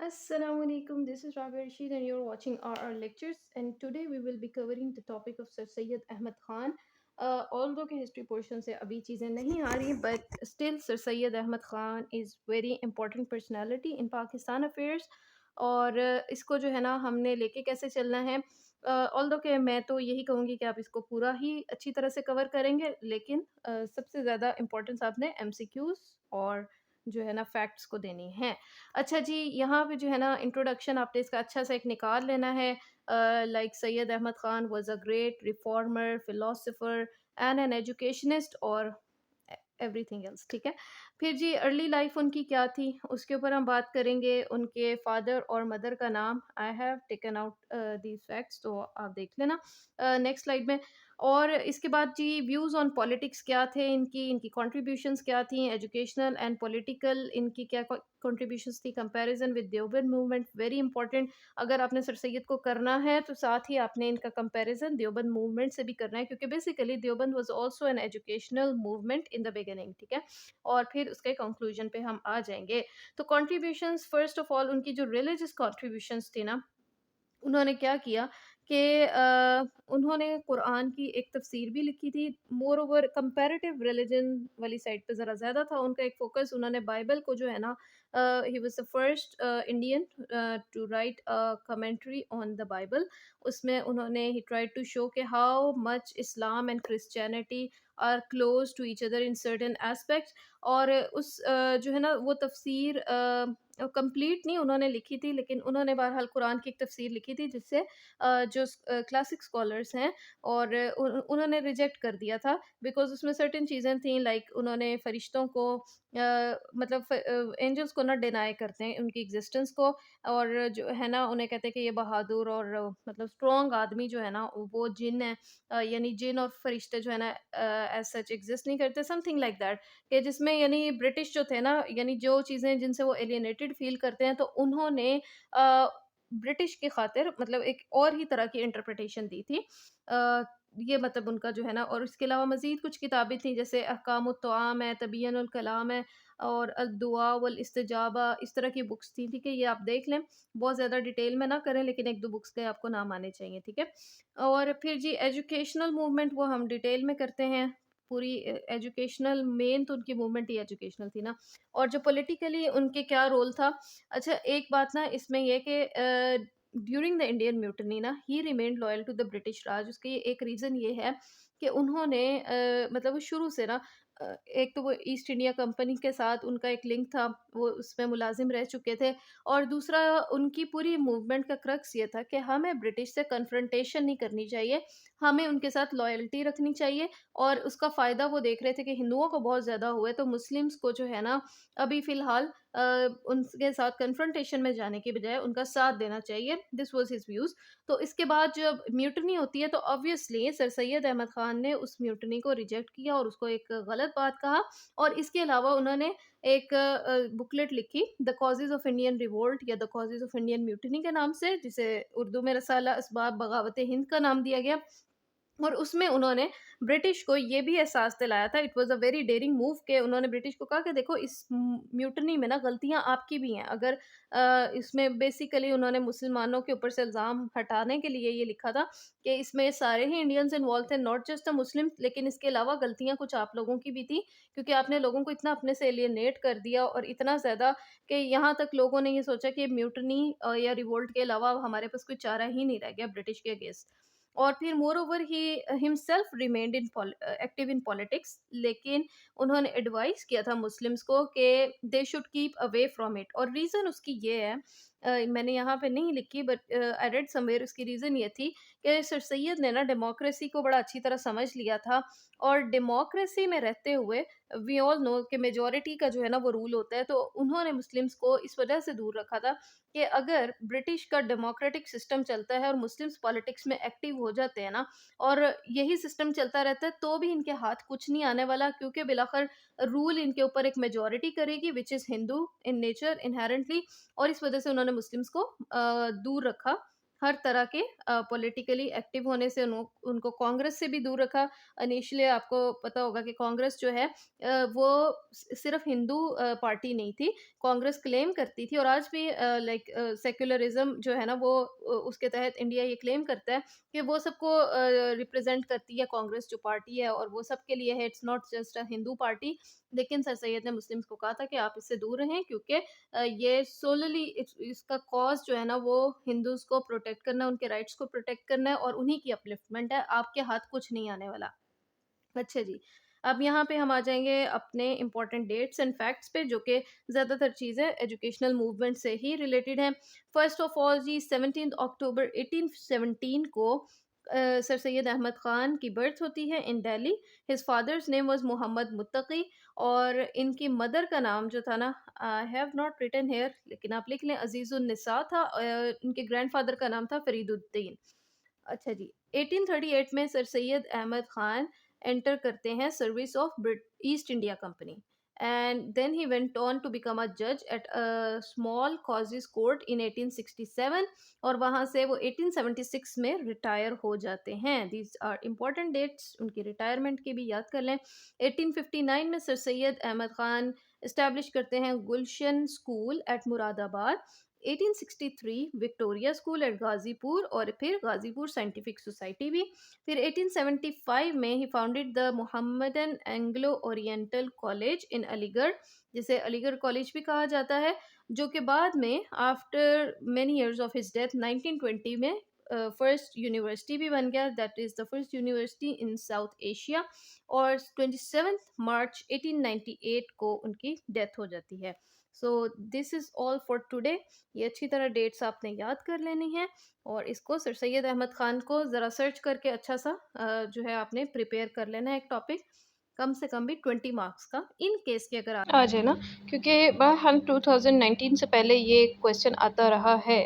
Assalamu alaikum. This is Rabia Rashid, and you're watching RR Lectures. And today we will be covering the topic of Sir Syed Ahmad Khan. Although के history portion से अभी चीज़ें नहीं आ रही, but still Sir Syed Ahmad Khan is very important personality in Pakistan affairs. और इसको जो है ना हमने लेके कैसे चलना है, ऑल्दो के मैं तो यही कहूँगी कि आप इसको पूरा ही अच्छी तरह से कवर करेंगे, लेकिन सबसे ज़्यादा इम्पोर्टेंस आपने एमसीक्यूज़ और जो है ना फैक्ट्स को देनी है। अच्छा जी, यहाँ पे जो है ना इंट्रोडक्शन आपने इसका अच्छा सा एक निकाल लेना है। Like Syed Ahmad Khan was a great reformer, philosopher and an educationist और एवरीथिंग एल्स, ठीक है। फिर जी अर्ली लाइफ उनकी क्या थी, उसके ऊपर हम बात करेंगे। उनके फादर और मदर का नाम, I have taken out these facts, तो आप देख लेना नेक्स्ट स्लाइड में। और इसके बाद जी व्यूज़ ऑन पॉलिटिक्स क्या थे इनकी, इनकी कंट्रीब्यूशंस क्या थी, एजुकेशनल एंड पॉलिटिकल इनकी क्या कंट्रीब्यूशंस थी, comparison with Deoband movement, very important. अगर आपने सर सैयद को करना है तो साथ ही आपने इनका कंपैरिजन देवबंद मूवमेंट से भी करना है, क्योंकि basically Deoband was also an educational movement in the beginning, ठीक है। और फिर उसके कंक्लूजन पे हम आ जाएंगे। तो कंट्रीब्यूशंस, फर्स्ट ऑफ ऑल उनकी जो रिलीजियस कंट्रीब्यूशंस थी ना, उन्होंने क्या किया कि उन्होंने कुरान की एक तफ़सीर भी लिखी थी। मोर ओवर कंपैरेटिव रिलिजन वाली साइड पे ज़रा ज़्यादा था उनका एक फ़ोकस। उन्होंने बाइबल को जो है ना, he was the first Indian to write a commentary on the Bible. उसमें उन्होंने ही ट्राइड टू शो कि how much Islam and Christianity are close to each other in certain aspects. और उस जो है ना वो तफ़सीर कंप्लीट नहीं उन्होंने लिखी थी, लेकिन उन्होंने बहरहाल कुरान की एक तफ़सीर लिखी थी जिससे जो क्लासिक स्कॉलर्स हैं और उन्होंने रिजेक्ट कर दिया था, बिकॉज़ उसमें सर्टेन चीज़ें थी। लाइक उन्होंने फ़रिश्तों को मतलब एंजल्स को ना डिनाई करते हैं उनकी एग्जिस्टेंस को, और जो है ना उन्हें कहते हैं कि ये बहादुर और मतलब स्ट्रॉन्ग आदमी जो है ना वो जिन है। यानी जिन और फरिश्ते जो है ना एज सच एग्जिस्ट नहीं करते, समथिंग लाइक दैट। कि जिसमें यानी ब्रिटिश जो थे ना, यानी जो चीज़ें जिनसे वो एलियनेटेड फ़ील करते हैं, तो उन्होंने अ, ब्रिटिश की खातिर मतलब एक और ही तरह की इंटरप्रिटेशन दी थी। अ, ये मतलब उनका जो है ना, और इसके अलावा मज़ीद कुछ किताबें थी जैसे अहकामुत तआम है, तबय्युनुल कलाम है और अद-दुआ वल इस्तिजाबा, इस तरह की बुक्स थी, ठीक है? ये आप देख लें। बहुत ज़्यादा डिटेल में ना करें, लेकिन 1-2 बुक्स के आपको नाम आने चाहिए, ठीक है? और फिर जी एजुकेशनल मूवमेंट वो हम डिटेल में करते हैं। पूरी एजुकेशनल मेन तो उनकी मूवमेंट ही एजुकेशनल थी ना। और जो पॉलिटिकली उनके क्या रोल था। अच्छा, एक बात ना इसमें ये कि ड्यूरिंग द इंडियन म्यूटनी ना ही remained loyal to the British Raj. उसके एक रीज़न ये है कि उन्होंने मतलब वो शुरू से ना एक तो वो ईस्ट इंडिया कंपनी के साथ उनका एक लिंक था, वो उसमें मुलाजिम रह चुके थे। और दूसरा उनकी पूरी मूवमेंट का क्रक्स ये था कि हमें ब्रिटिश से कन्फ्रंटेशन नहीं करनी चाहिए, हमें उनके साथ लॉयल्टी रखनी चाहिए। और उसका फ़ायदा वो देख रहे थे कि हिंदुओं को बहुत ज़्यादा हुआ है, तो मुस्लिम्स को जो है ना अभी फ़िलहाल उनके साथ कन्फ्रंटेशन में जाने के बजाय उनका साथ देना चाहिए। This was his views. तो इसके बाद जब म्यूटनी होती है तो ऑब्वियसली सर सैयद अहमद ख़ान ने उस म्यूटनी को रिजेक्ट किया और उसको एक गलत बात कहा। और इसके अलावा उन्होंने एक बुकलेट लिखी, the causes of Indian revolt या the causes of Indian mutiny के नाम से, जिसे उर्दू में रसाला असबाब बगावत हिंद का नाम दिया गया। और उसमें उन्होंने ब्रिटिश को ये भी एहसास दिलाया था, it was a very dairying move, कि उन्होंने ब्रिटिश को कहा कि देखो इस म्यूटनी में ना गलतियाँ आपकी भी हैं। अगर इसमें बेसिकली उन्होंने मुसलमानों के ऊपर से इल्ज़ाम हटाने के लिए ये लिखा था कि इसमें सारे ही इंडियंस इन्वॉल्व थे, नॉट जस्ट द मुस्लिम्स, लेकिन इसके अलावा गलतियाँ कुछ आप लोगों की भी थी, क्योंकि आपने लोगों को इतना अपने से एलियनेट कर दिया और इतना ज़्यादा कि यहाँ तक लोगों ने ये सोचा कि म्यूटनी या रिवोल्ट के अलावा अब हमारे पास कोई चारा ही नहीं रह गया ब्रिटिश के अगेंस्ट। और फिर more over he himself remained in active in politics, लेकिन उन्होंने एडवाइस किया था मुस्लिम्स को कि they should keep away from it. और रीज़न उसकी ये है, मैंने यहाँ पे नहीं लिखी बट आई रेड समवेयर, उसकी रीज़न ये थी कि सर सैयद ने ना डेमोक्रेसी को बड़ा अच्छी तरह समझ लिया था। और डेमोक्रेसी में रहते हुए वी ऑल नो कि मेजॉरिटी का जो है ना वो रूल होता है, तो उन्होंने मुस्लिम्स को इस वजह से दूर रखा था कि अगर ब्रिटिश का डेमोक्रेटिक सिस्टम चलता है और मुस्लिम्स पॉलिटिक्स में एक्टिव हो जाते हैं ना, और यही सिस्टम चलता रहता है, तो भी इनके हाथ कुछ नहीं आने वाला, क्योंकि बिलाखिर रूल इनके ऊपर एक मेजॉरिटी करेगी which is Hindu in nature inherently. और इस वजह से उन्होंने मुस्लिम्स को दूर रखा हर तरह के पॉलिटिकली एक्टिव होने से उनको कांग्रेस से भी दूर रखा। इनिशियली आपको पता होगा कि कांग्रेस जो है वो सिर्फ हिंदू पार्टी नहीं थी। कांग्रेस क्लेम करती थी और आज भी लाइक सेक्युलरिज्म जो है ना वो उसके तहत इंडिया ये क्लेम करता है कि वो सबको रिप्रेजेंट करती है कांग्रेस जो पार्टी है, और वो सबके लिए है, it's not just a Hindu party. लेकिन सर सैयद ने मुस्लिम्स को कहा था कि आप इससे दूर रहें, क्योंकि ये सोलली इसका कॉज जो है ना वो हिंदूज को प्रोटेक्ट करना, उनके राइट्स को प्रोटेक्ट करना है और उन्हीं की अपलिफ्टमेंट है, आपके हाथ कुछ नहीं आने वाला। अच्छा जी, अब यहाँ पे हम आ जाएँगे अपने इम्पोर्टेंट डेट्स एंड फैक्ट्स पे, जो कि ज़्यादातर चीज़ें एजुकेशनल मूवमेंट से ही रिलेटेड हैं। फर्स्ट ऑफ ऑल जी, 17 अक्टूबर 1817 को सर सैयद अहमद ख़ान की बर्थ होती है in Delhi. His father's name was Mohammad Muttaqi और इनकी मदर का नाम जो था ना, I have not written here लेकिन आप लिख लें, अज़ीज़ुन निसा था। इनके ग्रैंडफ़ादर का नाम था फ़रीदुद्दीन। अच्छा जी, 1838 में सर सैयद अहमद खान एंटर करते हैं service of East India company, and then he went on to become a जज at a small causes court in 1867 और वहाँ से वो 1876 में रिटायर हो जाते हैं। दीज आर इम्पोर्टेंट डेट्स, उनकी रिटायरमेंट की भी याद कर लें। 1859 में सर सैयद अहमद खान इस्टेब्लिश करते हैं Gulshan school at Moradabad. 1863 Victoria school at Ghazipur और फिर गाजीपुर साइंटिफिक सोसाइटी भी। फिर 1875 में ही founded the Mohammedan Anglo Oriental college in Aligarh, जिसे अलीगढ़ कॉलेज भी कहा जाता है, जो कि बाद में after many years of his death 1920 में फर्स्ट यूनिवर्सिटी भी बन गया, that is the first university in south Asia. और 27 मार्च 1898 को उनकी डेथ हो जाती है। So this is all for today. ये अच्छी तरह डेट्स आपने याद कर लेनी है और इसको सर सैयद अहमद ख़ान को ज़रा सर्च करके अच्छा सा जो है आपने प्रिपेयर कर लेना है एक टॉपिक, कम से कम भी 20 मार्क्स का, इन केस कि अगर आ जाए ना, क्योंकि बहरहाल 2019 से पहले ये क्वेश्चन आता रहा है।